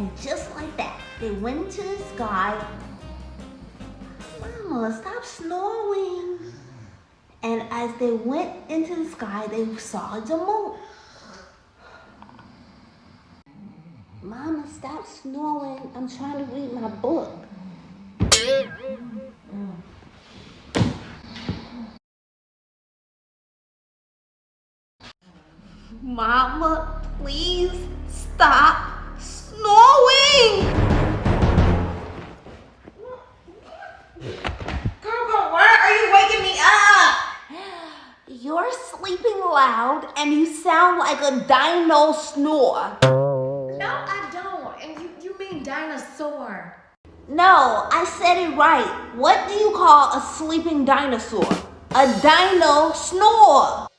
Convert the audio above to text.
And just like that, they went into the sky. Mama, stop snoring. And as they went into the sky, they saw the moon. Mama, stop snoring. I'm trying to read my book. Mama, please stop snoring. Coco, why are you waking me up? You're sleeping loud and you sound like a dino snore. No, I don't. And you mean dinosaur. No, I said it right. What do you call a sleeping dinosaur? A dino snore.